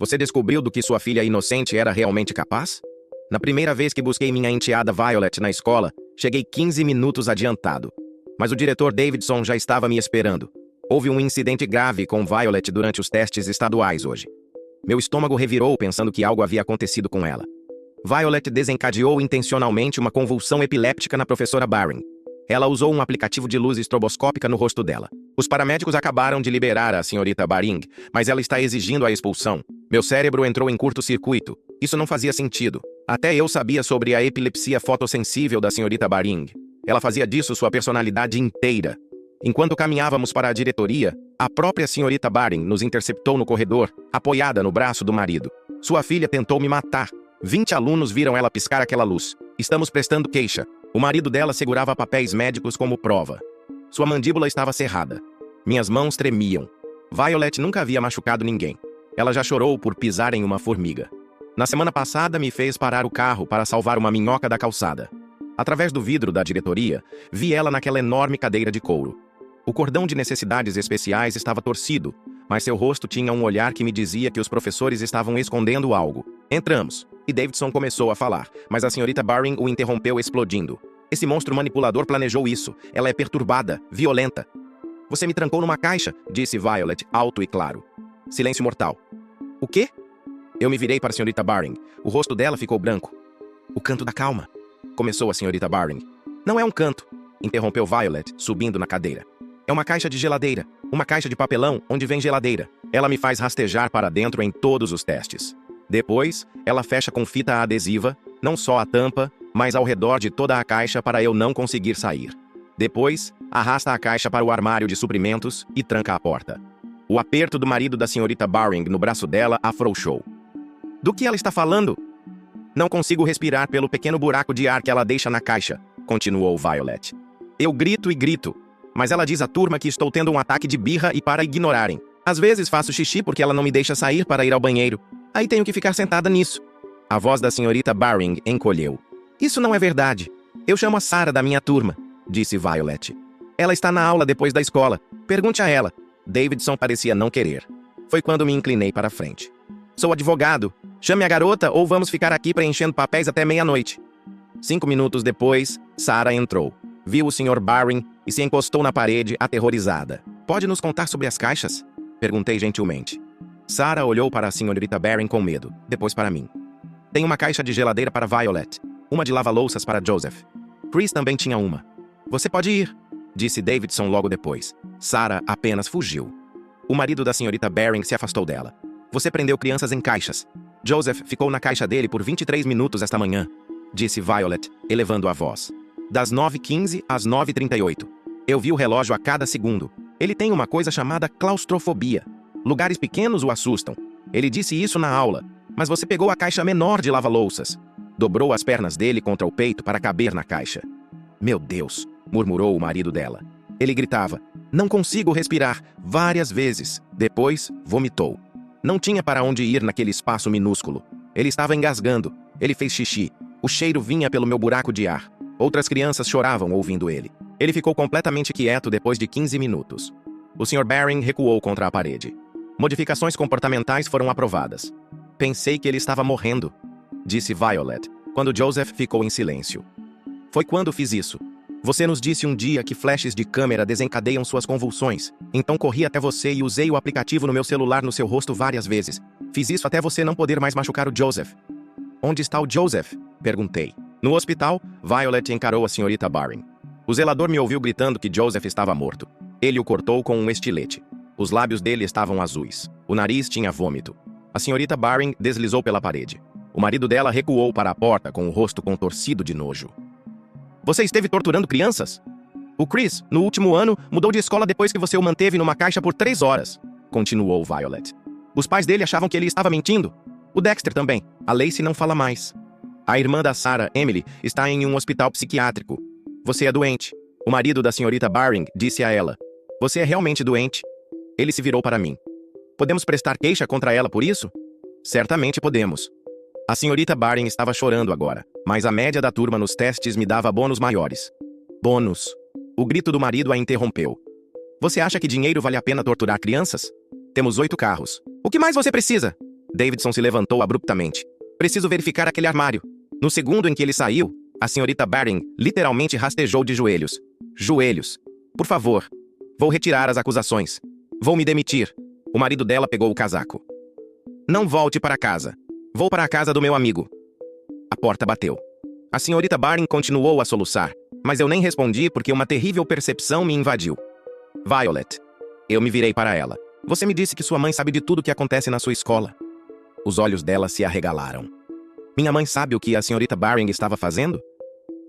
Você descobriu do que sua filha inocente era realmente capaz? Na primeira vez que busquei minha enteada Violet na escola, cheguei 15 minutos adiantado. Mas o diretor Davidson já estava me esperando. Houve um incidente grave com Violet durante os testes estaduais hoje. Meu estômago revirou pensando que algo havia acontecido com ela. Violet desencadeou intencionalmente uma convulsão epiléptica na professora Baring. Ela usou um aplicativo de luz estroboscópica no rosto dela. Os paramédicos acabaram de liberar a senhorita Baring, mas ela está exigindo a expulsão. Meu cérebro entrou em curto-circuito. Isso não fazia sentido. Até eu sabia sobre a epilepsia fotossensível da senhorita Baring. Ela fazia disso sua personalidade inteira. Enquanto caminhávamos para a diretoria, a própria senhorita Baring nos interceptou no corredor, apoiada no braço do marido. Sua filha tentou me matar. 20 alunos viram ela piscar aquela luz. Estamos prestando queixa. O marido dela segurava papéis médicos como prova. Sua mandíbula estava cerrada. Minhas mãos tremiam. Violet nunca havia machucado ninguém. Ela já chorou por pisar em uma formiga. Na semana passada, me fez parar o carro para salvar uma minhoca da calçada. Através do vidro da diretoria, vi ela naquela enorme cadeira de couro. O cordão de necessidades especiais estava torcido, mas seu rosto tinha um olhar que me dizia que os professores estavam escondendo algo. Entramos, e Davidson começou a falar, mas a senhorita Baring o interrompeu explodindo. Esse monstro manipulador planejou isso. Ela é perturbada, violenta. Você me trancou numa caixa, disse Violet, alto e claro. Silêncio mortal. O quê? Eu me virei para a senhorita Baring. O rosto dela ficou branco. O canto da calma, começou a senhorita Baring. Não é um canto, interrompeu Violet, subindo na cadeira. É uma caixa de geladeira, uma caixa de papelão onde vem geladeira. Ela me faz rastejar para dentro em todos os testes. Depois, ela fecha com fita adesiva, não só a tampa, mas ao redor de toda a caixa para eu não conseguir sair. Depois, arrasta a caixa para o armário de suprimentos e tranca a porta. O aperto do marido da senhorita Baring no braço dela afrouxou. Do que ela está falando? Não consigo respirar pelo pequeno buraco de ar que ela deixa na caixa, continuou Violet. Eu grito e grito, mas ela diz à turma que estou tendo um ataque de birra e para ignorarem. Às vezes faço xixi porque ela não me deixa sair para ir ao banheiro. Aí tenho que ficar sentada nisso. A voz da senhorita Baring encolheu. Isso não é verdade. Eu chamo a Sarah da minha turma, disse Violet. Ela está na aula depois da escola. Pergunte a ela. Davidson parecia não querer. Foi quando me inclinei para a frente. Sou advogado. Chame a garota ou vamos ficar aqui preenchendo papéis até meia-noite. 5 minutos depois, Sarah entrou. Viu o Sr. Baring e se encostou na parede, aterrorizada. Pode nos contar sobre as caixas? Perguntei gentilmente. Sarah olhou para a senhorita Baring com medo, depois para mim. Tem uma caixa de geladeira para Violet, uma de lava-louças para Joseph. Chris também tinha uma. Você pode ir, disse Davidson logo depois. Sarah apenas fugiu. O marido da senhorita Baring se afastou dela. Você prendeu crianças em caixas. Joseph ficou na caixa dele por 23 minutos esta manhã, disse Violet, elevando a voz. Das 9h15 às 9h38. Eu vi o relógio a cada segundo. Ele tem uma coisa chamada claustrofobia. Lugares pequenos o assustam. Ele disse isso na aula. Mas você pegou a caixa menor de lava-louças. Dobrou as pernas dele contra o peito para caber na caixa. Meu Deus, murmurou o marido dela. Ele gritava, não consigo respirar, várias vezes. Depois, vomitou. Não tinha para onde ir naquele espaço minúsculo. Ele estava engasgando. Ele fez xixi. O cheiro vinha pelo meu buraco de ar. Outras crianças choravam ouvindo ele. Ele ficou completamente quieto depois de 15 minutos. O Sr. Baring recuou contra a parede. Modificações comportamentais foram aprovadas. Pensei que ele estava morrendo, disse Violet, quando Joseph ficou em silêncio. Foi quando fiz isso. Você nos disse um dia que flashes de câmera desencadeiam suas convulsões. Então corri até você e usei o aplicativo no meu celular no seu rosto várias vezes. Fiz isso até você não poder mais machucar o Joseph. Onde está o Joseph? Perguntei. No hospital, Violet encarou a senhorita Baring. O zelador me ouviu gritando que Joseph estava morto. Ele o cortou com um estilete. Os lábios dele estavam azuis. O nariz tinha vômito. A senhorita Baring deslizou pela parede. O marido dela recuou para a porta com o rosto contorcido de nojo. Você esteve torturando crianças? O Chris, no último ano, mudou de escola depois que você o manteve numa caixa por 3 horas, continuou Violet. Os pais dele achavam que ele estava mentindo. O Dexter também. A Lacey não fala mais. A irmã da Sarah, Emily, está em um hospital psiquiátrico. Você é doente. O marido da senhorita Baring disse a ela. Você é realmente doente? Ele se virou para mim. Podemos prestar queixa contra ela por isso? Certamente podemos. A senhorita Baring estava chorando agora, mas a média da turma nos testes me dava bônus maiores. Bônus. O grito do marido a interrompeu. Você acha que dinheiro vale a pena torturar crianças? Temos 8 carros. O que mais você precisa? Davidson se levantou abruptamente. Preciso verificar aquele armário. No segundo em que ele saiu, a senhorita Baring literalmente rastejou de joelhos. Joelhos. Por favor. Vou retirar as acusações. Vou me demitir. O marido dela pegou o casaco. Não volte para casa. Vou para a casa do meu amigo. A porta bateu. A senhorita Baring continuou a soluçar, mas eu nem respondi porque uma terrível percepção me invadiu. Violet. Eu me virei para ela. Você me disse que sua mãe sabe de tudo o que acontece na sua escola. Os olhos dela se arregalaram. Minha mãe sabe o que a senhorita Baring estava fazendo?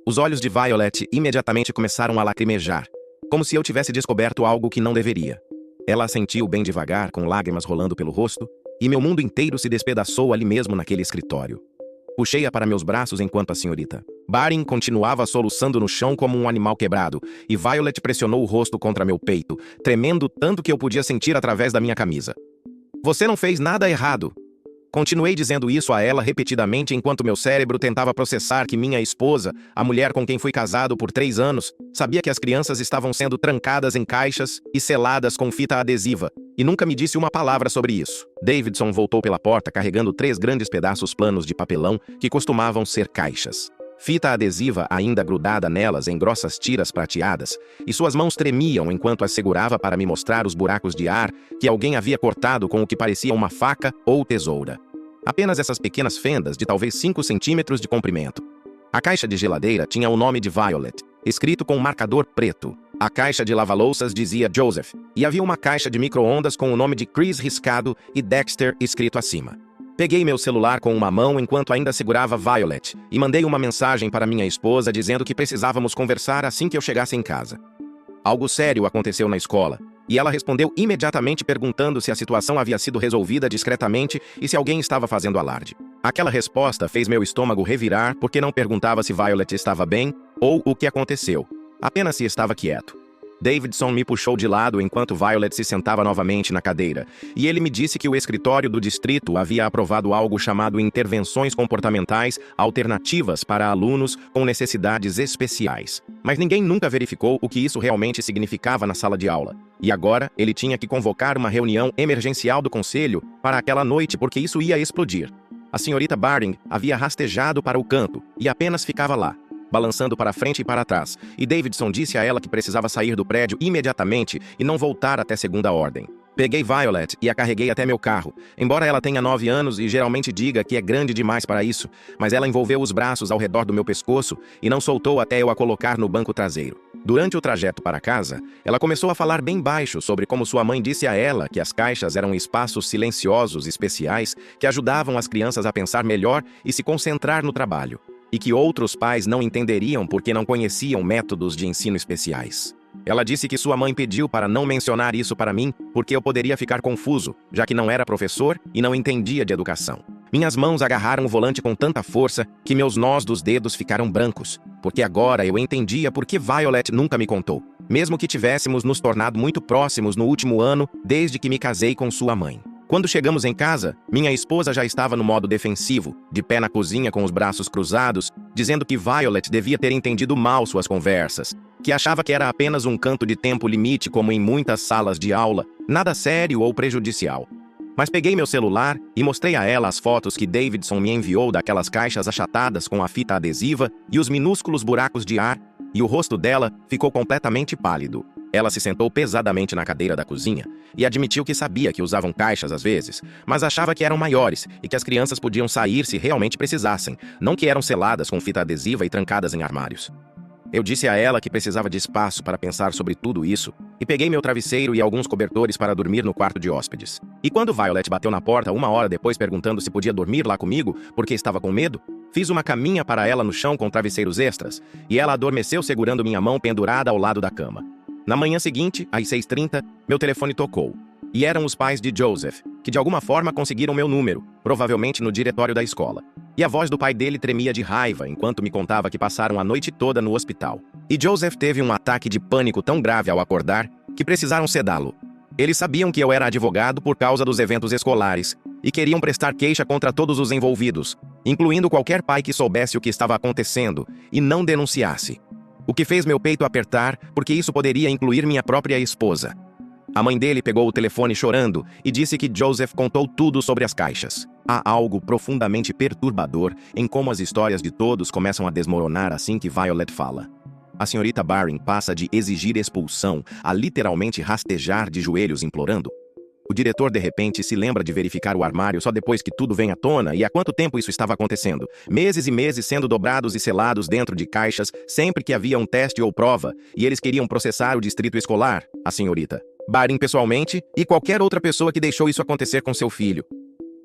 Os olhos de Violet imediatamente começaram a lacrimejar, como se eu tivesse descoberto algo que não deveria. Ela assentiu bem devagar, com lágrimas rolando pelo rosto, e meu mundo inteiro se despedaçou ali mesmo naquele escritório. Puxei-a para meus braços enquanto a senhorita Baring continuava soluçando no chão como um animal quebrado, e Violet pressionou o rosto contra meu peito, tremendo tanto que eu podia sentir através da minha camisa. Você não fez nada errado. Continuei dizendo isso a ela repetidamente enquanto meu cérebro tentava processar que minha esposa, a mulher com quem fui casado por 3 anos, sabia que as crianças estavam sendo trancadas em caixas e seladas com fita adesiva, e nunca me disse uma palavra sobre isso. Davidson voltou pela porta carregando 3 grandes pedaços planos de papelão que costumavam ser caixas. Fita adesiva ainda grudada nelas em grossas tiras prateadas, e suas mãos tremiam enquanto as segurava para me mostrar os buracos de ar que alguém havia cortado com o que parecia uma faca ou tesoura. Apenas essas pequenas fendas de talvez 5 centímetros de comprimento. A caixa de geladeira tinha o nome de Violet, escrito com um marcador preto. A caixa de lava-louças dizia Joseph, e havia uma caixa de micro-ondas com o nome de Chris riscado e Dexter escrito acima. Peguei meu celular com uma mão enquanto ainda segurava Violet e mandei uma mensagem para minha esposa dizendo que precisávamos conversar assim que eu chegasse em casa. Algo sério aconteceu na escola, e ela respondeu imediatamente perguntando se a situação havia sido resolvida discretamente e se alguém estava fazendo alarde. Aquela resposta fez meu estômago revirar porque não perguntava se Violet estava bem ou o que aconteceu, apenas se estava quieto. Davidson me puxou de lado enquanto Violet se sentava novamente na cadeira, e ele me disse que o escritório do distrito havia aprovado algo chamado Intervenções Comportamentais Alternativas para Alunos com Necessidades Especiais. Mas ninguém nunca verificou o que isso realmente significava na sala de aula. E agora, ele tinha que convocar uma reunião emergencial do conselho para aquela noite porque isso ia explodir. A senhorita Baring havia rastejado para o canto e apenas ficava lá, balançando para frente e para trás, e Davidson disse a ela que precisava sair do prédio imediatamente e não voltar até segunda ordem. Peguei Violet e a carreguei até meu carro, embora ela tenha 9 anos e geralmente diga que é grande demais para isso, mas ela envolveu os braços ao redor do meu pescoço e não soltou até eu a colocar no banco traseiro. Durante o trajeto para casa, ela começou a falar bem baixo sobre como sua mãe disse a ela que as caixas eram espaços silenciosos especiais que ajudavam as crianças a pensar melhor e se concentrar no trabalho, e que outros pais não entenderiam porque não conheciam métodos de ensino especiais. Ela disse que sua mãe pediu para não mencionar isso para mim porque eu poderia ficar confuso, já que não era professor e não entendia de educação. Minhas mãos agarraram o volante com tanta força que meus nós dos dedos ficaram brancos, porque agora eu entendia por que Violet nunca me contou, mesmo que tivéssemos nos tornado muito próximos no último ano desde que me casei com sua mãe. Quando chegamos em casa, minha esposa já estava no modo defensivo, de pé na cozinha com os braços cruzados, dizendo que Violet devia ter entendido mal suas conversas, que achava que era apenas um canto de tempo limite como em muitas salas de aula, nada sério ou prejudicial. Mas peguei meu celular e mostrei a ela as fotos que Davidson me enviou daquelas caixas achatadas com a fita adesiva e os minúsculos buracos de ar, e o rosto dela ficou completamente pálido. Ela se sentou pesadamente na cadeira da cozinha e admitiu que sabia que usavam caixas às vezes, mas achava que eram maiores e que as crianças podiam sair se realmente precisassem, não que eram seladas com fita adesiva e trancadas em armários. Eu disse a ela que precisava de espaço para pensar sobre tudo isso e peguei meu travesseiro e alguns cobertores para dormir no quarto de hóspedes. E quando Violet bateu na porta 1 hora depois perguntando se podia dormir lá comigo porque estava com medo, fiz uma caminha para ela no chão com travesseiros extras e ela adormeceu segurando minha mão pendurada ao lado da cama. Na manhã seguinte, às 6h30, meu telefone tocou. E eram os pais de Joseph, que de alguma forma conseguiram meu número, provavelmente no diretório da escola. E a voz do pai dele tremia de raiva enquanto me contava que passaram a noite toda no hospital. E Joseph teve um ataque de pânico tão grave ao acordar que precisaram sedá-lo. Eles sabiam que eu era advogado por causa dos eventos escolares e queriam prestar queixa contra todos os envolvidos, incluindo qualquer pai que soubesse o que estava acontecendo e não denunciasse. O que fez meu peito apertar, porque isso poderia incluir minha própria esposa. A mãe dele pegou o telefone chorando e disse que Joseph contou tudo sobre as caixas. Há algo profundamente perturbador em como as histórias de todos começam a desmoronar assim que Violet fala. A senhorita Baring passa de exigir expulsão a literalmente rastejar de joelhos implorando. O diretor de repente se lembra de verificar o armário só depois que tudo vem à tona e há quanto tempo isso estava acontecendo. Meses e meses sendo dobrados e selados dentro de caixas sempre que havia um teste ou prova, e eles queriam processar o distrito escolar, a senhorita Baring pessoalmente e qualquer outra pessoa que deixou isso acontecer com seu filho.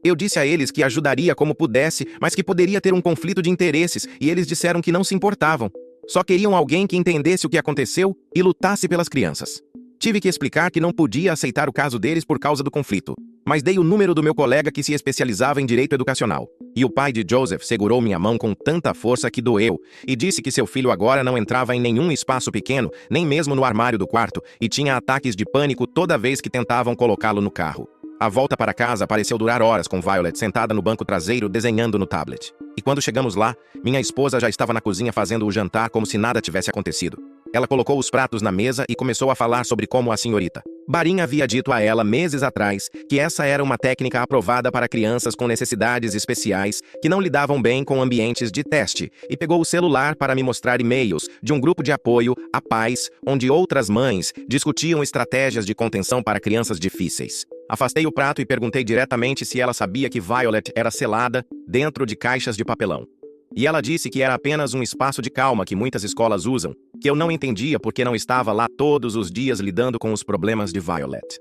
Eu disse a eles que ajudaria como pudesse, mas que poderia ter um conflito de interesses, e eles disseram que não se importavam. Só queriam alguém que entendesse o que aconteceu e lutasse pelas crianças. Tive que explicar que não podia aceitar o caso deles por causa do conflito, mas dei o número do meu colega que se especializava em direito educacional. E o pai de Joseph segurou minha mão com tanta força que doeu, e disse que seu filho agora não entrava em nenhum espaço pequeno, nem mesmo no armário do quarto, e tinha ataques de pânico toda vez que tentavam colocá-lo no carro. A volta para casa pareceu durar horas com Violet sentada no banco traseiro desenhando no tablet. E quando chegamos lá, minha esposa já estava na cozinha fazendo o jantar como se nada tivesse acontecido. Ela colocou os pratos na mesa e começou a falar sobre como a senhorita Baring havia dito a ela meses atrás que essa era uma técnica aprovada para crianças com necessidades especiais que não lidavam bem com ambientes de teste, e pegou o celular para me mostrar e-mails de um grupo de apoio a pais, onde outras mães discutiam estratégias de contenção para crianças difíceis. Afastei o prato e perguntei diretamente se ela sabia que Violet era selada dentro de caixas de papelão. E ela disse que era apenas um espaço de calma que muitas escolas usam, que eu não entendia porque não estava lá todos os dias lidando com os problemas de Violet.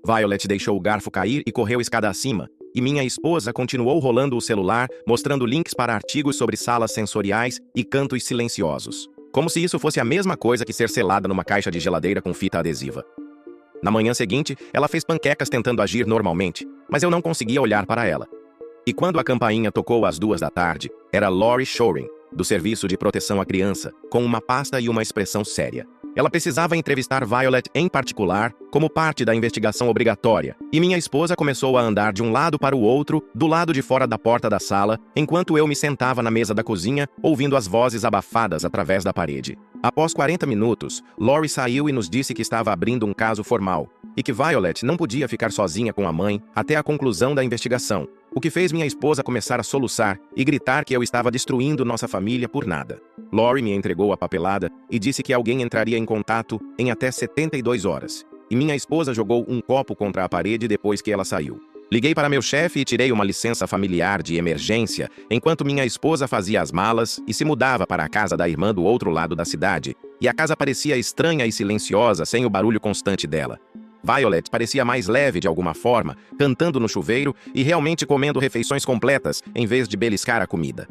Violet deixou o garfo cair e correu escada acima, e minha esposa continuou rolando o celular, mostrando links para artigos sobre salas sensoriais e cantos silenciosos. Como se isso fosse a mesma coisa que ser selada numa caixa de geladeira com fita adesiva. Na manhã seguinte, ela fez panquecas tentando agir normalmente, mas eu não conseguia olhar para ela. E quando a campainha tocou às 2 da tarde, era Lori Shoring, do Serviço de Proteção à Criança, com uma pasta e uma expressão séria. Ela precisava entrevistar Violet em particular, como parte da investigação obrigatória, e minha esposa começou a andar de um lado para o outro, do lado de fora da porta da sala, enquanto eu me sentava na mesa da cozinha, ouvindo as vozes abafadas através da parede. Após 40 minutos, Lori saiu e nos disse que estava abrindo um caso formal, e que Violet não podia ficar sozinha com a mãe até a conclusão da investigação, o que fez minha esposa começar a soluçar e gritar que eu estava destruindo nossa família por nada. Lori me entregou a papelada e disse que alguém entraria em contato em até 72 horas, e minha esposa jogou um copo contra a parede depois que ela saiu. Liguei para meu chefe e tirei uma licença familiar de emergência, enquanto minha esposa fazia as malas e se mudava para a casa da irmã do outro lado da cidade, e a casa parecia estranha e silenciosa sem o barulho constante dela. Violet parecia mais leve de alguma forma, cantando no chuveiro e realmente comendo refeições completas, em vez de beliscar a comida.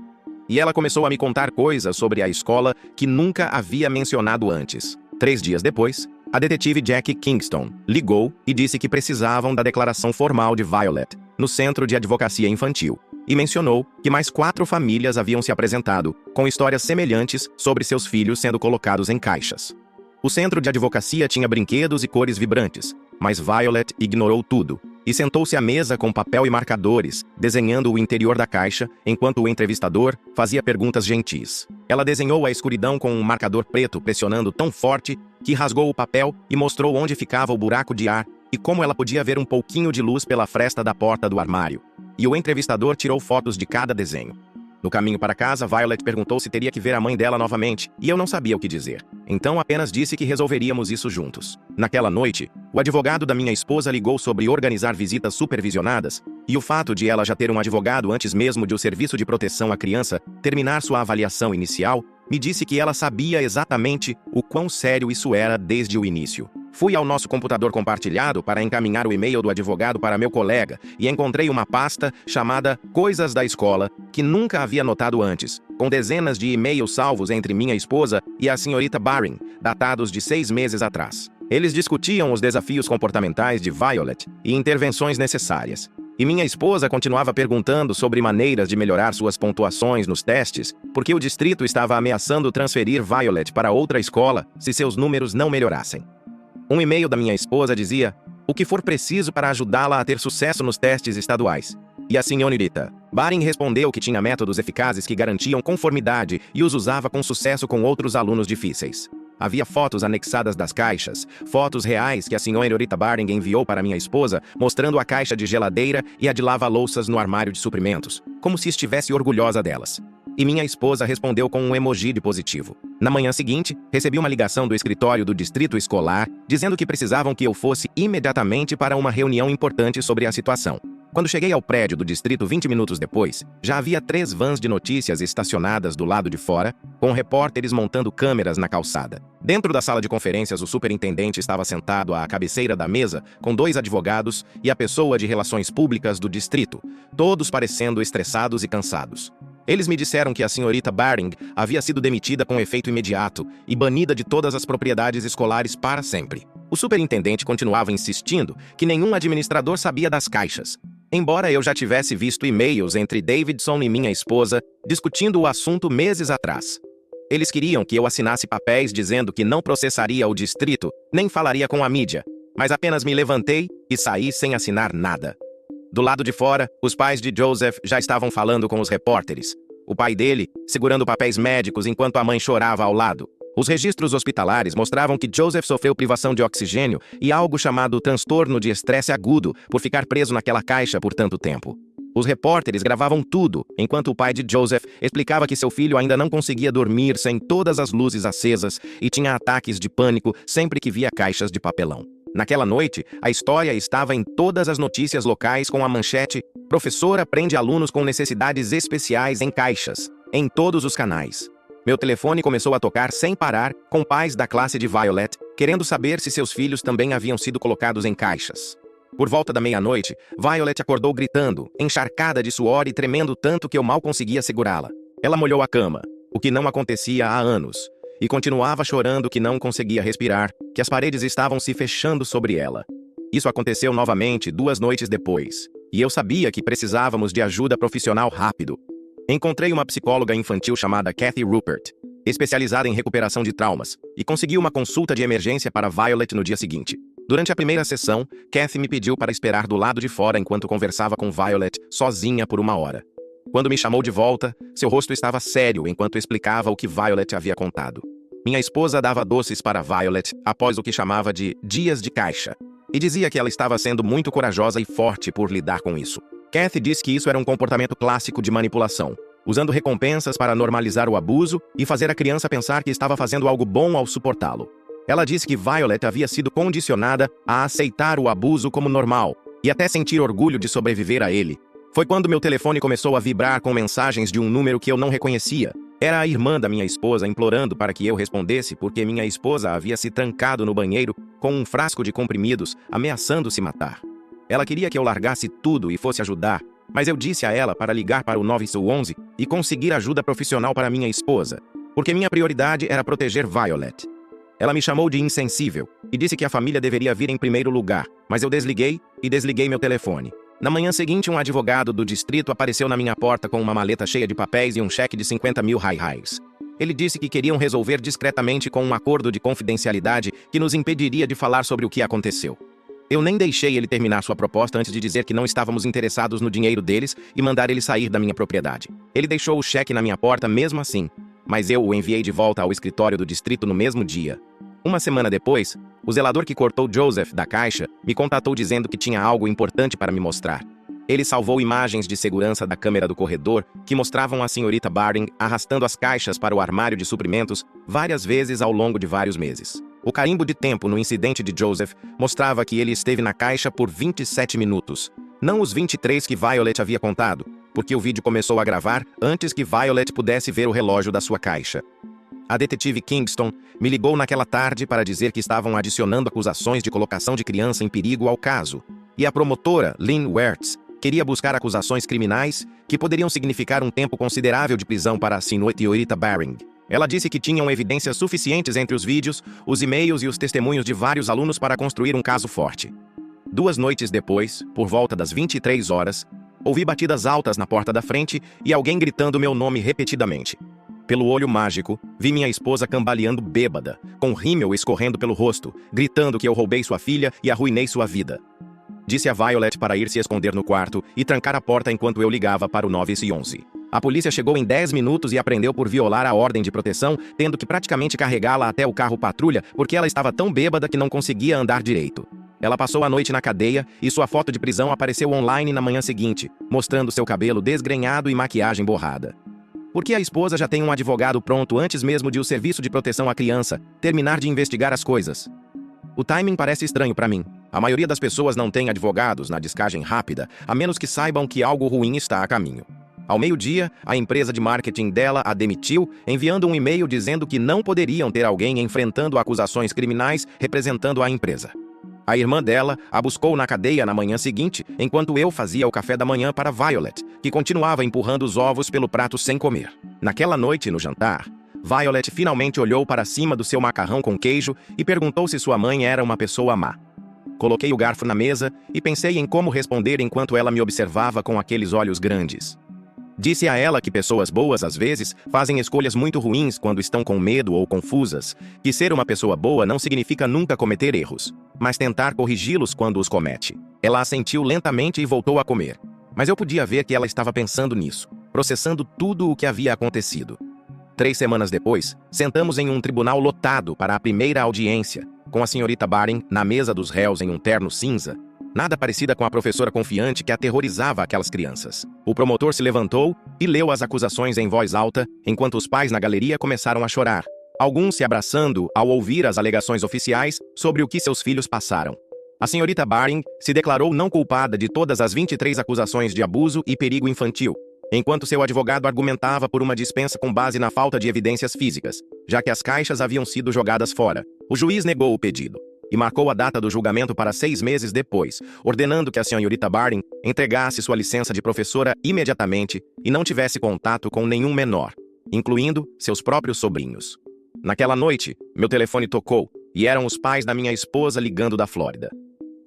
E ela começou a me contar coisas sobre a escola que nunca havia mencionado antes. 3 dias depois, a detetive Jackie Kingston ligou e disse que precisavam da declaração formal de Violet no Centro de Advocacia Infantil, e mencionou que mais 4 famílias haviam se apresentado, com histórias semelhantes sobre seus filhos sendo colocados em caixas. O centro de advocacia tinha brinquedos e cores vibrantes, mas Violet ignorou tudo e sentou-se à mesa com papel e marcadores, desenhando o interior da caixa, enquanto o entrevistador fazia perguntas gentis. Ela desenhou a escuridão com um marcador preto pressionando tão forte que rasgou o papel e mostrou onde ficava o buraco de ar e como ela podia ver um pouquinho de luz pela fresta da porta do armário. E o entrevistador tirou fotos de cada desenho. No caminho para casa, Violet perguntou se teria que ver a mãe dela novamente, e eu não sabia o que dizer. Então apenas disse que resolveríamos isso juntos. Naquela noite, o advogado da minha esposa ligou sobre organizar visitas supervisionadas, e o fato de ela já ter um advogado antes mesmo de o Serviço de Proteção à Criança terminar sua avaliação inicial, me disse que ela sabia exatamente o quão sério isso era desde o início. Fui ao nosso computador compartilhado para encaminhar o e-mail do advogado para meu colega e encontrei uma pasta chamada Coisas da Escola, que nunca havia notado antes, com dezenas de e-mails salvos entre minha esposa e a senhorita Baring, datados de 6 meses atrás. Eles discutiam os desafios comportamentais de Violet e intervenções necessárias. E minha esposa continuava perguntando sobre maneiras de melhorar suas pontuações nos testes, porque o distrito estava ameaçando transferir Violet para outra escola se seus números não melhorassem. Um e-mail da minha esposa dizia o que for preciso para ajudá-la a ter sucesso nos testes estaduais. E a senhorita Baring respondeu que tinha métodos eficazes que garantiam conformidade e os usava com sucesso com outros alunos difíceis. Havia fotos anexadas das caixas, fotos reais que a senhorita Baring enviou para minha esposa, mostrando a caixa de geladeira e a de lava-louças no armário de suprimentos, como se estivesse orgulhosa delas. E minha esposa respondeu com um emoji de positivo. Na manhã seguinte, recebi uma ligação do escritório do distrito escolar, dizendo que precisavam que eu fosse imediatamente para uma reunião importante sobre a situação. Quando cheguei ao prédio do distrito 20 minutos depois, já havia 3 vans de notícias estacionadas do lado de fora, com repórteres montando câmeras na calçada. Dentro da sala de conferências, o superintendente estava sentado à cabeceira da mesa, com 2 advogados e a pessoa de relações públicas do distrito, todos parecendo estressados e cansados. Eles me disseram que a senhorita Baring havia sido demitida com efeito imediato e banida de todas as propriedades escolares para sempre. O superintendente continuava insistindo que nenhum administrador sabia das caixas. Embora eu já tivesse visto e-mails entre Davidson e minha esposa discutindo o assunto meses atrás. Eles queriam que eu assinasse papéis dizendo que não processaria o distrito, nem falaria com a mídia, mas apenas me levantei e saí sem assinar nada. Do lado de fora, os pais de Joseph já estavam falando com os repórteres. O pai dele, segurando papéis médicos enquanto a mãe chorava ao lado. Os registros hospitalares mostravam que Joseph sofreu privação de oxigênio e algo chamado transtorno de estresse agudo por ficar preso naquela caixa por tanto tempo. Os repórteres gravavam tudo, enquanto o pai de Joseph explicava que seu filho ainda não conseguia dormir sem todas as luzes acesas e tinha ataques de pânico sempre que via caixas de papelão. Naquela noite, a história estava em todas as notícias locais com a manchete "Professora prende alunos com necessidades especiais em caixas", em todos os canais. Meu telefone começou a tocar sem parar, com pais da classe de Violet, querendo saber se seus filhos também haviam sido colocados em caixas. Por volta da meia-noite, Violet acordou gritando, encharcada de suor e tremendo tanto que eu mal conseguia segurá-la. Ela molhou a cama, o que não acontecia há anos, e continuava chorando que não conseguia respirar, que as paredes estavam se fechando sobre ela. Isso aconteceu novamente 2 noites depois, e eu sabia que precisávamos de ajuda profissional rápido. Encontrei uma psicóloga infantil chamada Kathy Rupert, especializada em recuperação de traumas, e consegui uma consulta de emergência para Violet no dia seguinte. Durante a primeira sessão, Kathy me pediu para esperar do lado de fora enquanto conversava com Violet sozinha por 1 hora. Quando me chamou de volta, seu rosto estava sério enquanto explicava o que Violet havia contado. Minha esposa dava doces para Violet após o que chamava de dias de caixa, e dizia que ela estava sendo muito corajosa e forte por lidar com isso. Kathy disse que isso era um comportamento clássico de manipulação, usando recompensas para normalizar o abuso e fazer a criança pensar que estava fazendo algo bom ao suportá-lo. Ela disse que Violet havia sido condicionada a aceitar o abuso como normal e até sentir orgulho de sobreviver a ele. Foi quando meu telefone começou a vibrar com mensagens de um número que eu não reconhecia. Era a irmã da minha esposa implorando para que eu respondesse porque minha esposa havia se trancado no banheiro com um frasco de comprimidos, ameaçando se matar. Ela queria que eu largasse tudo e fosse ajudar, mas eu disse a ela para ligar para o 911 e conseguir ajuda profissional para minha esposa, porque minha prioridade era proteger Violet. Ela me chamou de insensível e disse que a família deveria vir em primeiro lugar, mas eu desliguei meu telefone. Na manhã seguinte, um advogado do distrito apareceu na minha porta com uma maleta cheia de papéis e um cheque de 50 mil reais. Ele disse que queriam resolver discretamente com um acordo de confidencialidade que nos impediria de falar sobre o que aconteceu. Eu nem deixei ele terminar sua proposta antes de dizer que não estávamos interessados no dinheiro deles e mandar ele sair da minha propriedade. Ele deixou o cheque na minha porta mesmo assim, mas eu o enviei de volta ao escritório do distrito no mesmo dia. 1 semana depois, o zelador que cortou Joseph da caixa me contatou dizendo que tinha algo importante para me mostrar. Ele salvou imagens de segurança da câmera do corredor que mostravam a senhorita Baring arrastando as caixas para o armário de suprimentos várias vezes ao longo de vários meses. O carimbo de tempo no incidente de Joseph mostrava que ele esteve na caixa por 27 minutos, não os 23 que Violet havia contado, porque o vídeo começou a gravar antes que Violet pudesse ver o relógio da sua caixa. A detetive Kingston me ligou naquela tarde para dizer que estavam adicionando acusações de colocação de criança em perigo ao caso, e a promotora, Lynn Wertz, queria buscar acusações criminais que poderiam significar um tempo considerável de prisão para a senhorita Baring. Ela disse que tinham evidências suficientes entre os vídeos, os e-mails e os testemunhos de vários alunos para construir um caso forte. 2 noites depois, por volta das 23 horas, ouvi batidas altas na porta da frente e alguém gritando meu nome repetidamente. Pelo olho mágico, vi minha esposa cambaleando bêbada, com rímel escorrendo pelo rosto, gritando que eu roubei sua filha e arruinei sua vida. Disse a Violet para ir se esconder no quarto e trancar a porta enquanto eu ligava para o 911. A polícia chegou em 10 minutos e a prendeu por violar a ordem de proteção, tendo que praticamente carregá-la até o carro patrulha porque ela estava tão bêbada que não conseguia andar direito. Ela passou a noite na cadeia e sua foto de prisão apareceu online na manhã seguinte, mostrando seu cabelo desgrenhado e maquiagem borrada. Porque a esposa já tem um advogado pronto antes mesmo de o Serviço de Proteção à Criança terminar de investigar as coisas. O timing parece estranho para mim. A maioria das pessoas não tem advogados na descagem rápida, a menos que saibam que algo ruim está a caminho. Ao meio-dia, a empresa de marketing dela a demitiu, enviando um e-mail dizendo que não poderiam ter alguém enfrentando acusações criminais representando a empresa. A irmã dela a buscou na cadeia na manhã seguinte, enquanto eu fazia o café da manhã para Violet, que continuava empurrando os ovos pelo prato sem comer. Naquela noite, no jantar, Violet finalmente olhou para cima do seu macarrão com queijo e perguntou se sua mãe era uma pessoa má. Coloquei o garfo na mesa e pensei em como responder enquanto ela me observava com aqueles olhos grandes. Disse a ela que pessoas boas, às vezes, fazem escolhas muito ruins quando estão com medo ou confusas, que ser uma pessoa boa não significa nunca cometer erros, mas tentar corrigi-los quando os comete. Ela assentiu lentamente e voltou a comer. Mas eu podia ver que ela estava pensando nisso, processando tudo o que havia acontecido. 3 semanas depois, sentamos em um tribunal lotado para a primeira audiência, com a senhorita Baring na mesa dos réus em um terno cinza, nada parecida com a professora confiante que aterrorizava aquelas crianças. O promotor se levantou e leu as acusações em voz alta, enquanto os pais na galeria começaram a chorar, alguns se abraçando ao ouvir as alegações oficiais sobre o que seus filhos passaram. A senhorita Baring se declarou não culpada de todas as 23 acusações de abuso e perigo infantil, enquanto seu advogado argumentava por uma dispensa com base na falta de evidências físicas, já que as caixas haviam sido jogadas fora. O juiz negou o pedido e marcou a data do julgamento para 6 meses depois, ordenando que a senhorita Baring entregasse sua licença de professora imediatamente e não tivesse contato com nenhum menor, incluindo seus próprios sobrinhos. Naquela noite, meu telefone tocou e eram os pais da minha esposa ligando da Flórida.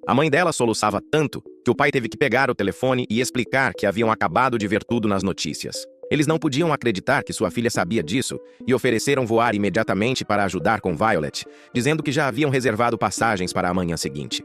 A mãe dela soluçava tanto que o pai teve que pegar o telefone e explicar que haviam acabado de ver tudo nas notícias. Eles não podiam acreditar que sua filha sabia disso e ofereceram voar imediatamente para ajudar com Violet, dizendo que já haviam reservado passagens para a manhã seguinte.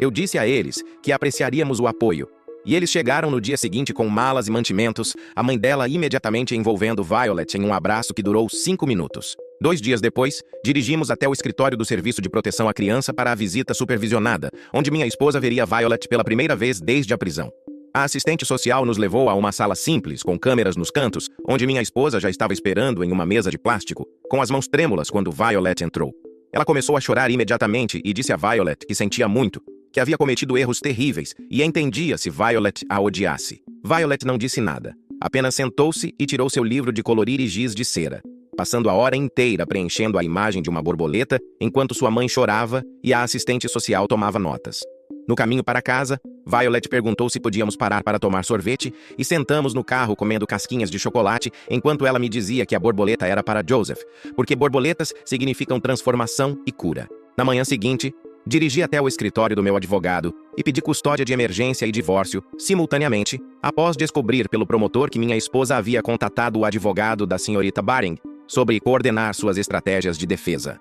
Eu disse a eles que apreciaríamos o apoio, e eles chegaram no dia seguinte com malas e mantimentos, a mãe dela imediatamente envolvendo Violet em um abraço que durou 5 minutos. 2 dias depois, dirigimos até o escritório do Serviço de Proteção à Criança para a visita supervisionada, onde minha esposa veria Violet pela primeira vez desde a prisão. A assistente social nos levou a uma sala simples, com câmeras nos cantos, onde minha esposa já estava esperando em uma mesa de plástico, com as mãos trêmulas quando Violet entrou. Ela começou a chorar imediatamente e disse a Violet que sentia muito, que havia cometido erros terríveis e entendia se Violet a odiasse. Violet não disse nada, apenas sentou-se e tirou seu livro de colorir e giz de cera, passando a hora inteira preenchendo a imagem de uma borboleta enquanto sua mãe chorava e a assistente social tomava notas. No caminho para casa, Violet perguntou se podíamos parar para tomar sorvete e sentamos no carro comendo casquinhas de chocolate enquanto ela me dizia que a borboleta era para Joseph, porque borboletas significam transformação e cura. Na manhã seguinte, dirigi até o escritório do meu advogado e pedi custódia de emergência e divórcio, simultaneamente, após descobrir pelo promotor que minha esposa havia contatado o advogado da senhorita Baring sobre coordenar suas estratégias de defesa.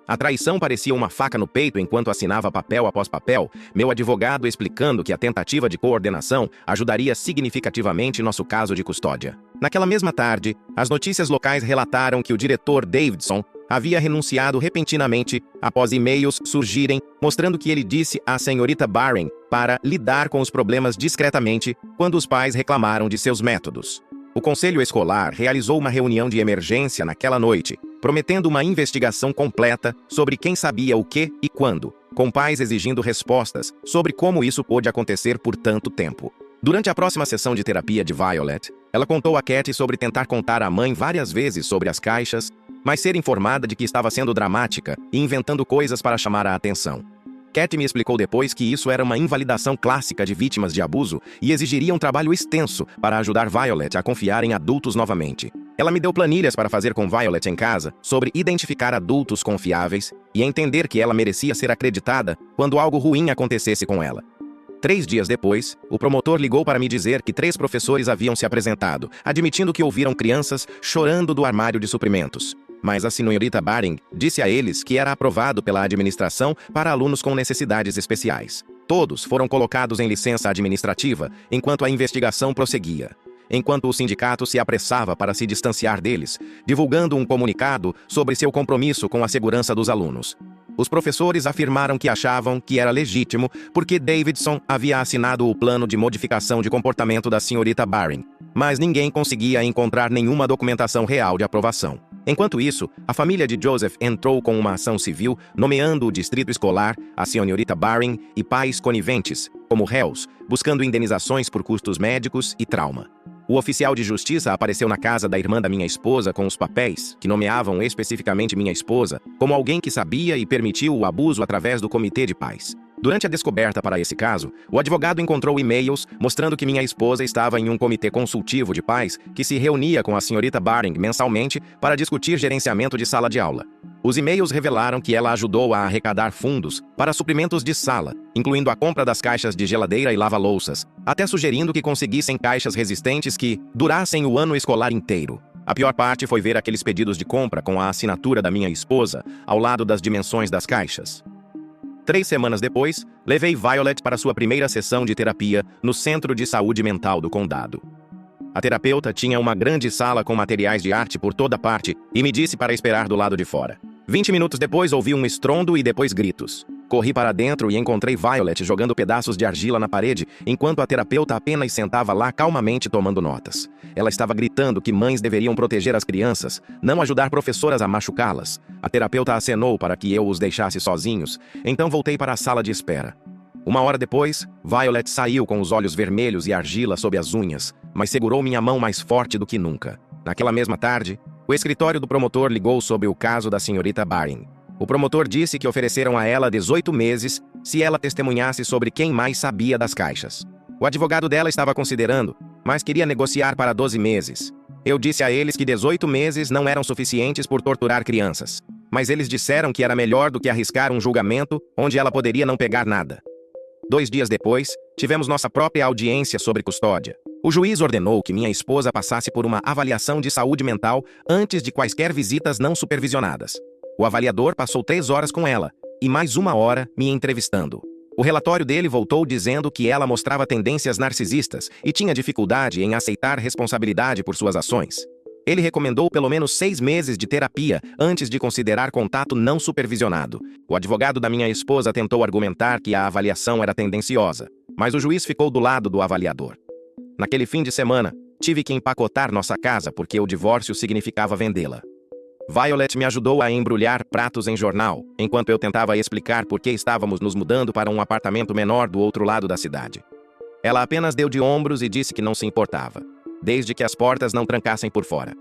A traição parecia uma faca no peito enquanto assinava papel após papel, meu advogado explicando que a tentativa de coordenação ajudaria significativamente nosso caso de custódia. Naquela mesma tarde, as notícias locais relataram que o diretor Davidson havia renunciado repentinamente após e-mails surgirem mostrando que ele disse à senhorita Baring para lidar com os problemas discretamente quando os pais reclamaram de seus métodos. O conselho escolar realizou uma reunião de emergência naquela noite, prometendo uma investigação completa sobre quem sabia o que e quando, com pais exigindo respostas sobre como isso pôde acontecer por tanto tempo. Durante a próxima sessão de terapia de Violet, ela contou a Katie sobre tentar contar à mãe várias vezes sobre as caixas, mas ser informada de que estava sendo dramática e inventando coisas para chamar a atenção. Katie me explicou depois que isso era uma invalidação clássica de vítimas de abuso e exigiria um trabalho extenso para ajudar Violet a confiar em adultos novamente. Ela me deu planilhas para fazer com Violet em casa sobre identificar adultos confiáveis e entender que ela merecia ser acreditada quando algo ruim acontecesse com ela. 3 dias depois, o promotor ligou para me dizer que 3 professores haviam se apresentado, admitindo que ouviram crianças chorando do armário de suprimentos. Mas a senhorita Baring disse a eles que era aprovado pela administração para alunos com necessidades especiais. Todos foram colocados em licença administrativa enquanto a investigação prosseguia. enquanto o sindicato se apressava para se distanciar deles, divulgando um comunicado sobre seu compromisso com a segurança dos alunos. Os professores afirmaram que achavam que era legítimo porque Davidson havia assinado o plano de modificação de comportamento da senhorita Baring, mas ninguém conseguia encontrar nenhuma documentação real de aprovação. Enquanto isso, a família de Joseph entrou com uma ação civil, nomeando o distrito escolar, a senhorita Baring e pais coniventes como réus, buscando indenizações por custos médicos e trauma. O oficial de justiça apareceu na casa da irmã da minha esposa com os papéis, que nomeavam especificamente minha esposa, como alguém que sabia e permitiu o abuso através do comitê de pais. Durante a descoberta para esse caso, o advogado encontrou e-mails mostrando que minha esposa estava em um comitê consultivo de pais que se reunia com a senhorita Baring mensalmente para discutir gerenciamento de sala de aula. Os e-mails revelaram que ela ajudou a arrecadar fundos para suprimentos de sala, incluindo a compra das caixas de geladeira e lava-louças, até sugerindo que conseguissem caixas resistentes que durassem o ano escolar inteiro. A pior parte foi ver aqueles pedidos de compra com a assinatura da minha esposa ao lado das dimensões das caixas. 3 semanas depois, levei Violet para sua primeira sessão de terapia no Centro de Saúde Mental do Condado. A terapeuta tinha uma grande sala com materiais de arte por toda parte e me disse para esperar do lado de fora. 20 minutos depois, ouvi um estrondo e depois gritos. Corri para dentro e encontrei Violet jogando pedaços de argila na parede, enquanto a terapeuta apenas sentava lá calmamente tomando notas. Ela estava gritando que mães deveriam proteger as crianças, não ajudar professoras a machucá-las. A terapeuta acenou para que eu os deixasse sozinhos, então voltei para a sala de espera. 1 hora depois, Violet saiu com os olhos vermelhos e argila sob as unhas, mas segurou minha mão mais forte do que nunca. Naquela mesma tarde, o escritório do promotor ligou sobre o caso da senhorita Baring. O promotor disse que ofereceram a ela 18 meses se ela testemunhasse sobre quem mais sabia das caixas. O advogado dela estava considerando, mas queria negociar para 12 meses. Eu disse a eles que 18 meses não eram suficientes por torturar crianças, mas eles disseram que era melhor do que arriscar um julgamento onde ela poderia não pegar nada. 2 dias depois, tivemos nossa própria audiência sobre custódia. O juiz ordenou que minha esposa passasse por uma avaliação de saúde mental antes de quaisquer visitas não supervisionadas. O avaliador passou 3 horas com ela, e mais 1 hora me entrevistando. O relatório dele voltou dizendo que ela mostrava tendências narcisistas e tinha dificuldade em aceitar responsabilidade por suas ações. Ele recomendou pelo menos 6 meses de terapia antes de considerar contato não supervisionado. O advogado da minha esposa tentou argumentar que a avaliação era tendenciosa, mas o juiz ficou do lado do avaliador. Naquele fim de semana, tive que empacotar nossa casa porque o divórcio significava vendê-la. Violet me ajudou a embrulhar pratos em jornal, enquanto eu tentava explicar por que estávamos nos mudando para um apartamento menor do outro lado da cidade. Ela apenas deu de ombros e disse que não se importava, desde que as portas não trancassem por fora.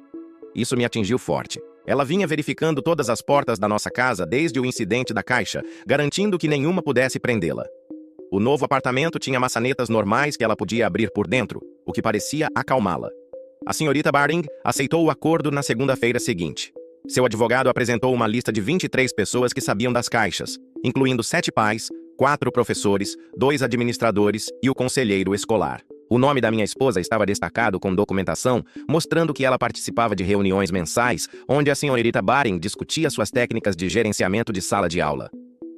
Isso me atingiu forte. Ela vinha verificando todas as portas da nossa casa desde o incidente da caixa, garantindo que nenhuma pudesse prendê-la. O novo apartamento tinha maçanetas normais que ela podia abrir por dentro, o que parecia acalmá-la. A senhorita Baring aceitou o acordo na segunda-feira seguinte. Seu advogado apresentou uma lista de 23 pessoas que sabiam das caixas, incluindo 7 pais, 4 professores, 2 administradores e o conselheiro escolar. O nome da minha esposa estava destacado com documentação, mostrando que ela participava de reuniões mensais, onde a senhorita Baring discutia suas técnicas de gerenciamento de sala de aula.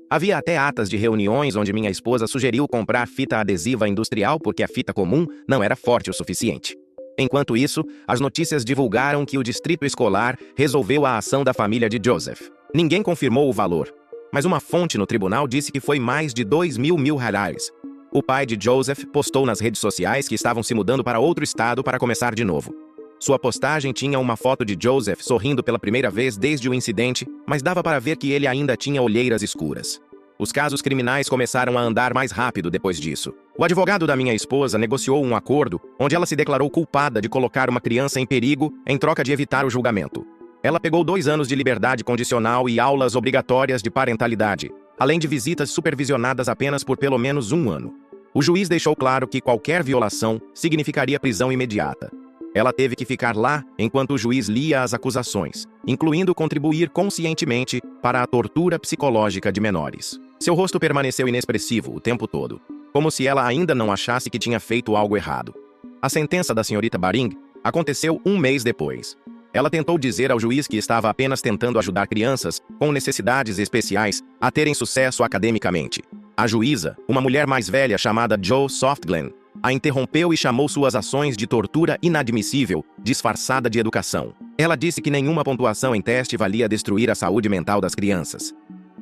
Havia até atas de reuniões onde minha esposa sugeriu comprar fita adesiva industrial porque a fita comum não era forte o suficiente. Enquanto isso, as notícias divulgaram que o distrito escolar resolveu a ação da família de Joseph. Ninguém confirmou o valor, mas uma fonte no tribunal disse que foi mais de 2.000 reais. O pai de Joseph postou nas redes sociais que estavam se mudando para outro estado para começar de novo. Sua postagem tinha uma foto de Joseph sorrindo pela primeira vez desde o incidente, mas dava para ver que ele ainda tinha olheiras escuras. Os casos criminais começaram a andar mais rápido depois disso. O advogado da minha esposa negociou um acordo onde ela se declarou culpada de colocar uma criança em perigo em troca de evitar o julgamento. Ela pegou 2 anos de liberdade condicional e aulas obrigatórias de parentalidade, além de visitas supervisionadas apenas por pelo menos 1 ano. O juiz deixou claro que qualquer violação significaria prisão imediata. Ela teve que ficar lá enquanto o juiz lia as acusações, incluindo contribuir conscientemente para a tortura psicológica de menores. Seu rosto permaneceu inexpressivo o tempo todo, como se ela ainda não achasse que tinha feito algo errado. A sentença da senhorita Baring aconteceu 1 mês depois. Ela tentou dizer ao juiz que estava apenas tentando ajudar crianças com necessidades especiais a terem sucesso academicamente. A juíza, uma mulher mais velha chamada Jo Softglen, A interrompeu e chamou suas ações de tortura inadmissível, disfarçada de educação. Ela disse que nenhuma pontuação em teste valia destruir a saúde mental das crianças.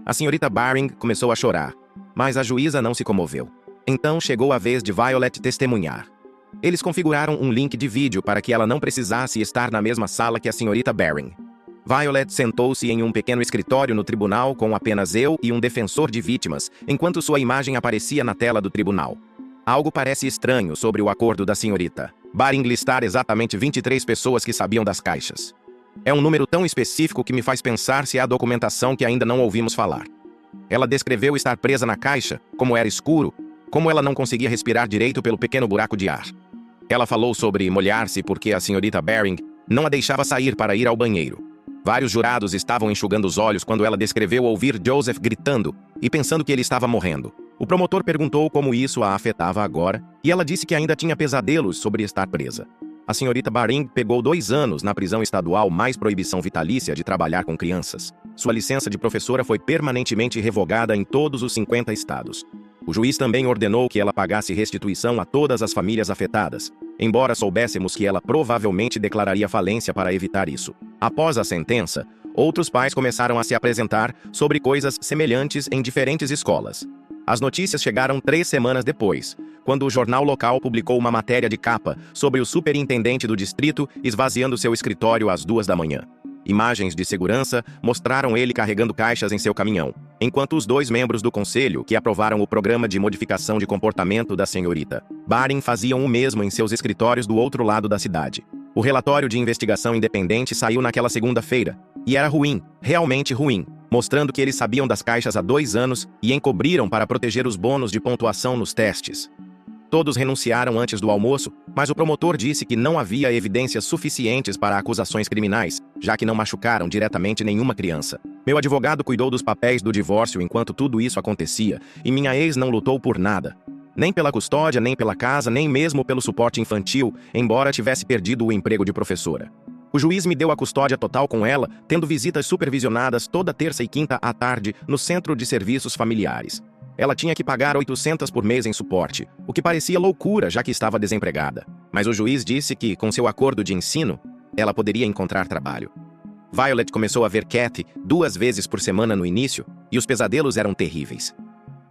A senhorita Baring começou a chorar, mas a juíza não se comoveu. Então chegou a vez de Violet testemunhar. Eles configuraram um link de vídeo para que ela não precisasse estar na mesma sala que a senhorita Baring. Violet sentou-se em um pequeno escritório no tribunal com apenas eu e um defensor de vítimas, enquanto sua imagem aparecia na tela do tribunal. Algo parece estranho sobre o acordo da senhorita Baring listar exatamente 23 pessoas que sabiam das caixas. É um número tão específico que me faz pensar se há documentação que ainda não ouvimos falar. Ela descreveu estar presa na caixa, como era escuro, como ela não conseguia respirar direito pelo pequeno buraco de ar. Ela falou sobre molhar-se porque a senhorita Baring não a deixava sair para ir ao banheiro. Vários jurados estavam enxugando os olhos quando ela descreveu ouvir Joseph gritando e pensando que ele estava morrendo. O promotor perguntou como isso a afetava agora, e ela disse que ainda tinha pesadelos sobre estar presa. A senhorita Baring pegou 2 anos na prisão estadual mais proibição vitalícia de trabalhar com crianças. Sua licença de professora foi permanentemente revogada em todos os 50 estados. O juiz também ordenou que ela pagasse restituição a todas as famílias afetadas, embora soubéssemos que ela provavelmente declararia falência para evitar isso. Após a sentença, outros pais começaram a se apresentar sobre coisas semelhantes em diferentes escolas. As notícias chegaram 3 semanas depois, quando o jornal local publicou uma matéria de capa sobre o superintendente do distrito esvaziando seu escritório às 2 da manhã. Imagens de segurança mostraram ele carregando caixas em seu caminhão, enquanto os 2 membros do conselho que aprovaram o programa de modificação de comportamento da senhorita Baring faziam o mesmo em seus escritórios do outro lado da cidade. O relatório de investigação independente saiu naquela segunda-feira, e era ruim, realmente ruim, mostrando que eles sabiam das caixas há 2 anos e encobriram para proteger os bônus de pontuação nos testes. Todos renunciaram antes do almoço, mas o promotor disse que não havia evidências suficientes para acusações criminais, já que não machucaram diretamente nenhuma criança. Meu advogado cuidou dos papéis do divórcio enquanto tudo isso acontecia, e minha ex não lutou por nada. Nem pela custódia, nem pela casa, nem mesmo pelo suporte infantil, embora tivesse perdido o emprego de professora. O juiz me deu a custódia total com ela, tendo visitas supervisionadas toda terça e quinta à tarde no Centro de Serviços Familiares. Ela tinha que pagar 800 por mês em suporte, o que parecia loucura já que estava desempregada. Mas o juiz disse que, com seu acordo de ensino, ela poderia encontrar trabalho. Violet começou a ver Kathy 2 vezes por semana no início, e os pesadelos eram terríveis.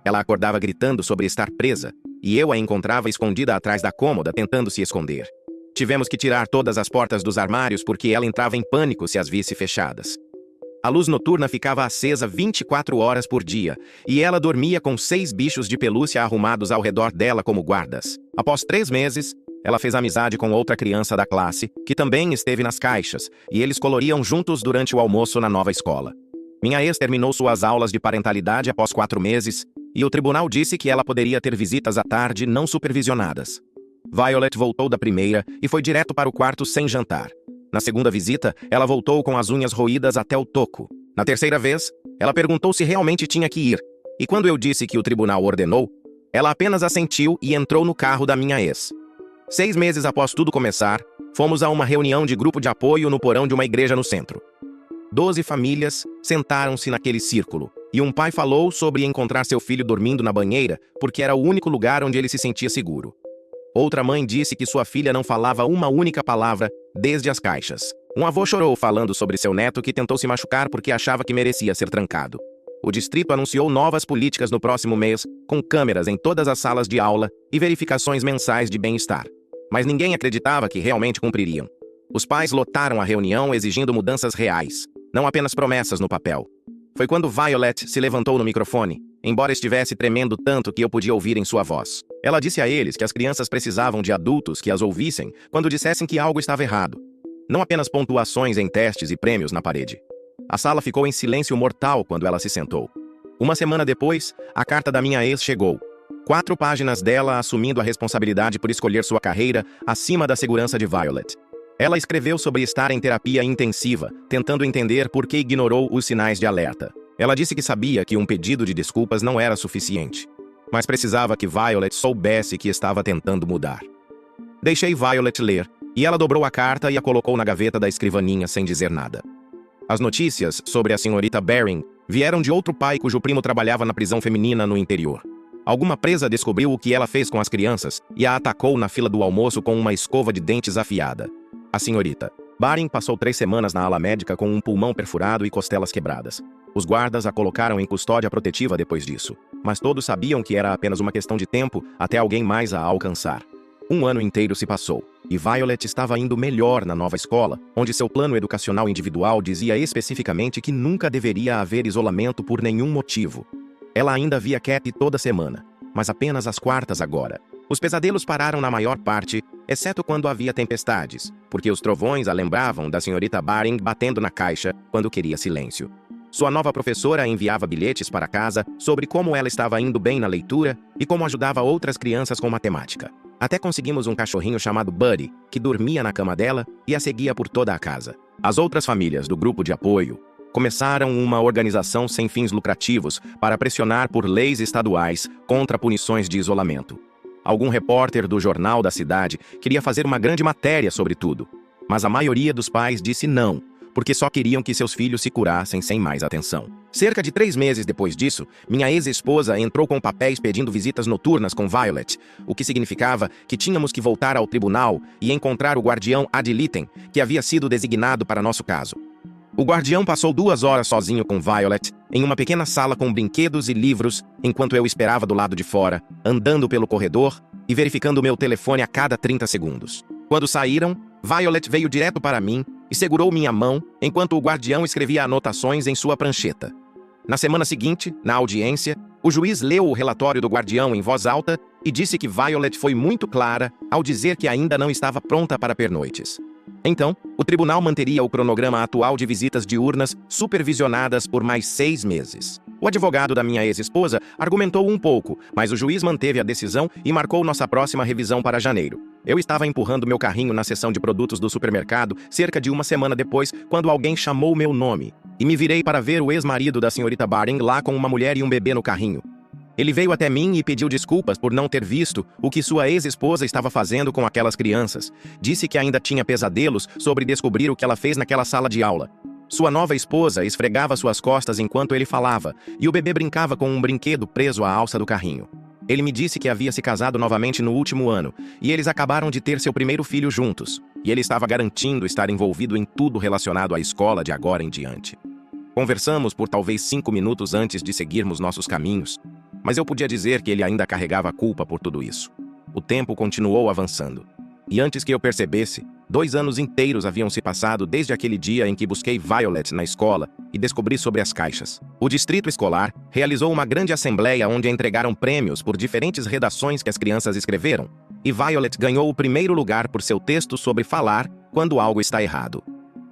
Ela acordava gritando sobre estar presa, e eu a encontrava escondida atrás da cômoda tentando se esconder. Tivemos que tirar todas as portas dos armários porque ela entrava em pânico se as visse fechadas. A luz noturna ficava acesa 24 horas por dia, e ela dormia com 6 bichos de pelúcia arrumados ao redor dela como guardas. Após 3 meses, ela fez amizade com outra criança da classe, que também esteve nas caixas, e eles coloriam juntos durante o almoço na nova escola. Minha ex terminou suas aulas de parentalidade após 4 meses, e o tribunal disse que ela poderia ter visitas à tarde não supervisionadas. Violet voltou da primeira e foi direto para o quarto sem jantar. Na segunda visita, ela voltou com as unhas roídas até o toco. Na terceira vez, ela perguntou se realmente tinha que ir, e quando eu disse que o tribunal ordenou, ela apenas assentiu e entrou no carro da minha ex. 6 meses após tudo começar, fomos a uma reunião de grupo de apoio no porão de uma igreja no centro. 12 famílias sentaram-se naquele círculo, e um pai falou sobre encontrar seu filho dormindo na banheira porque era o único lugar onde ele se sentia seguro. Outra mãe disse que sua filha não falava uma única palavra desde as caixas. Um avô chorou falando sobre seu neto que tentou se machucar porque achava que merecia ser trancado. O distrito anunciou novas políticas no próximo mês, com câmeras em todas as salas de aula e verificações mensais de bem-estar. Mas ninguém acreditava que realmente cumpririam. Os pais lotaram a reunião exigindo mudanças reais, não apenas promessas no papel. Foi quando Violet se levantou no microfone, embora estivesse tremendo tanto que eu podia ouvir em sua voz. Ela disse a eles que as crianças precisavam de adultos que as ouvissem quando dissessem que algo estava errado. Não apenas pontuações em testes e prêmios na parede. A sala ficou em silêncio mortal quando ela se sentou. Uma semana depois, a carta da minha ex chegou. 4 páginas dela assumindo a responsabilidade por escolher sua carreira acima da segurança de Violet. Ela escreveu sobre estar em terapia intensiva, tentando entender por que ignorou os sinais de alerta. Ela disse que sabia que um pedido de desculpas não era suficiente, mas precisava que Violet soubesse que estava tentando mudar. Deixei Violet ler, e ela dobrou a carta e a colocou na gaveta da escrivaninha sem dizer nada. As notícias sobre a senhorita Baring vieram de outro pai cujo primo trabalhava na prisão feminina no interior. Alguma presa descobriu o que ela fez com as crianças e a atacou na fila do almoço com uma escova de dentes afiada. A senhorita Baring passou 3 semanas na ala médica com um pulmão perfurado e costelas quebradas. Os guardas a colocaram em custódia protetiva depois disso, mas todos sabiam que era apenas uma questão de tempo até alguém mais a alcançar. Um ano inteiro se passou, e Violet estava indo melhor na nova escola, onde seu plano educacional individual dizia especificamente que nunca deveria haver isolamento por nenhum motivo. Ela ainda via Cat toda semana, mas apenas às quartas agora. Os pesadelos pararam na maior parte, exceto quando havia tempestades, porque os trovões a lembravam da senhorita Baring batendo na caixa quando queria silêncio. Sua nova professora enviava bilhetes para casa sobre como ela estava indo bem na leitura e como ajudava outras crianças com matemática. Até conseguimos um cachorrinho chamado Buddy, que dormia na cama dela e a seguia por toda a casa. As outras famílias do grupo de apoio começaram uma organização sem fins lucrativos para pressionar por leis estaduais contra punições de isolamento. Algum repórter do jornal da cidade queria fazer uma grande matéria sobre tudo, mas a maioria dos pais disse não, porque só queriam que seus filhos se curassem sem mais atenção. Cerca de 3 meses depois disso, minha ex-esposa entrou com papéis pedindo visitas noturnas com Violet, o que significava que tínhamos que voltar ao tribunal e encontrar o guardião ad litem, que havia sido designado para nosso caso. O guardião passou 2 horas sozinho com Violet, em uma pequena sala com brinquedos e livros, enquanto eu esperava do lado de fora, andando pelo corredor e verificando meu telefone a cada 30 segundos. Quando saíram, Violet veio direto para mim e segurou minha mão enquanto o guardião escrevia anotações em sua prancheta. Na semana seguinte, na audiência, o juiz leu o relatório do guardião em voz alta e disse que Violet foi muito clara ao dizer que ainda não estava pronta para pernoites. Então, o tribunal manteria o cronograma atual de visitas diurnas supervisionadas por mais 6 meses. O advogado da minha ex-esposa argumentou um pouco, mas o juiz manteve a decisão e marcou nossa próxima revisão para janeiro. Eu estava empurrando meu carrinho na seção de produtos do supermercado cerca de 1 semana depois, quando alguém chamou meu nome, e me virei para ver o ex-marido da senhorita Baring lá com uma mulher e um bebê no carrinho. Ele veio até mim e pediu desculpas por não ter visto o que sua ex-esposa estava fazendo com aquelas crianças. Disse que ainda tinha pesadelos sobre descobrir o que ela fez naquela sala de aula. Sua nova esposa esfregava suas costas enquanto ele falava, e o bebê brincava com um brinquedo preso à alça do carrinho. Ele me disse que havia se casado novamente no último ano, e eles acabaram de ter seu primeiro filho juntos, e ele estava garantindo estar envolvido em tudo relacionado à escola de agora em diante. Conversamos por talvez 5 minutos antes de seguirmos nossos caminhos, mas eu podia dizer que ele ainda carregava a culpa por tudo isso. O tempo continuou avançando. E antes que eu percebesse, 2 anos inteiros haviam se passado desde aquele dia em que busquei Violet na escola e descobri sobre as caixas. O distrito escolar realizou uma grande assembleia onde entregaram prêmios por diferentes redações que as crianças escreveram, e Violet ganhou o primeiro lugar por seu texto sobre falar quando algo está errado.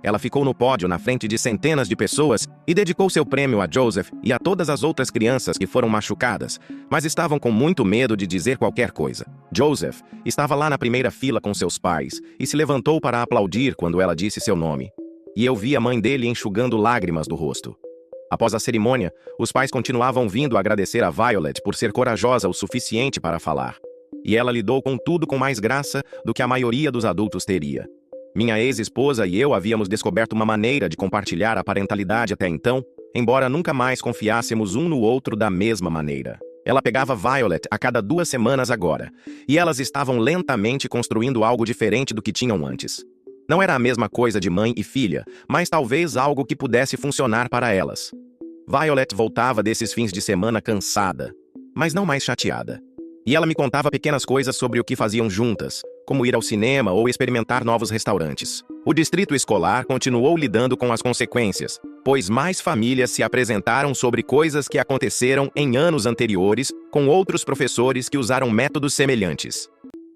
Ela ficou no pódio na frente de centenas de pessoas e dedicou seu prêmio a Joseph e a todas as outras crianças que foram machucadas, mas estavam com muito medo de dizer qualquer coisa. Joseph estava lá na primeira fila com seus pais e se levantou para aplaudir quando ela disse seu nome. E eu vi a mãe dele enxugando lágrimas do rosto. Após a cerimônia, os pais continuavam vindo agradecer a Violet por ser corajosa o suficiente para falar. E ela lidou com tudo com mais graça do que a maioria dos adultos teria. Minha ex-esposa e eu havíamos descoberto uma maneira de compartilhar a parentalidade até então, embora nunca mais confiássemos um no outro da mesma maneira. Ela pegava Violet a cada 2 semanas agora, e elas estavam lentamente construindo algo diferente do que tinham antes. Não era a mesma coisa de mãe e filha, mas talvez algo que pudesse funcionar para elas. Violet voltava desses fins de semana cansada, mas não mais chateada. E ela me contava pequenas coisas sobre o que faziam juntas, como ir ao cinema ou experimentar novos restaurantes. O distrito escolar continuou lidando com as consequências, pois mais famílias se apresentaram sobre coisas que aconteceram em anos anteriores com outros professores que usaram métodos semelhantes.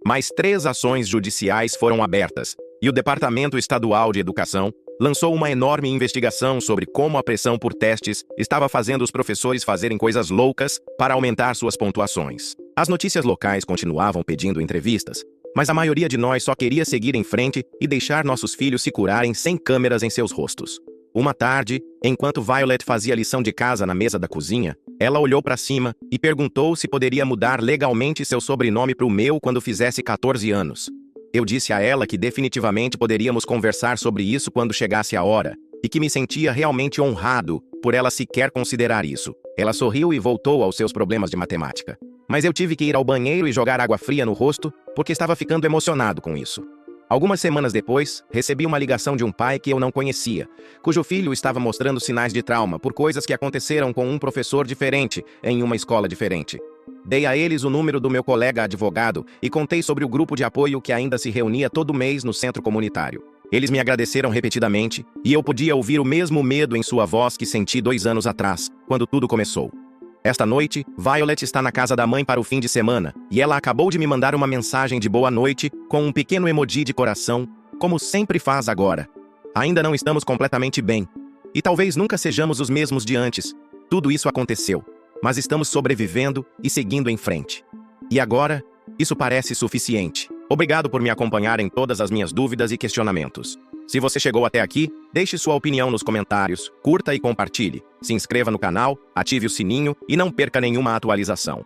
Mais 3 ações judiciais foram abertas, e o Departamento Estadual de Educação lançou uma enorme investigação sobre como a pressão por testes estava fazendo os professores fazerem coisas loucas para aumentar suas pontuações. As notícias locais continuavam pedindo entrevistas, mas a maioria de nós só queria seguir em frente e deixar nossos filhos se curarem sem câmeras em seus rostos. Uma tarde, enquanto Violet fazia lição de casa na mesa da cozinha, ela olhou para cima e perguntou se poderia mudar legalmente seu sobrenome para o meu quando fizesse 14 anos. Eu disse a ela que definitivamente poderíamos conversar sobre isso quando chegasse a hora, e que me sentia realmente honrado por ela sequer considerar isso. Ela sorriu e voltou aos seus problemas de matemática. mas eu tive que ir ao banheiro e jogar água fria no rosto porque estava ficando emocionado com isso. Algumas semanas depois, recebi uma ligação de um pai que eu não conhecia, cujo filho estava mostrando sinais de trauma por coisas que aconteceram com um professor diferente em uma escola diferente. Dei a eles o número do meu colega advogado e contei sobre o grupo de apoio que ainda se reunia todo mês no centro comunitário. Eles me agradeceram repetidamente e eu podia ouvir o mesmo medo em sua voz que senti 2 anos atrás, quando tudo começou. Esta noite, Violet está na casa da mãe para o fim de semana, e ela acabou de me mandar uma mensagem de boa noite com um pequeno emoji de coração, como sempre faz agora. Ainda não estamos completamente bem, e talvez nunca sejamos os mesmos de antes. Tudo isso aconteceu, mas estamos sobrevivendo e seguindo em frente. E agora, isso parece suficiente. Obrigado por me acompanhar em todas as minhas dúvidas e questionamentos. Se você chegou até aqui, deixe sua opinião nos comentários, curta e compartilhe. Se inscreva no canal, ative o sininho e não perca nenhuma atualização.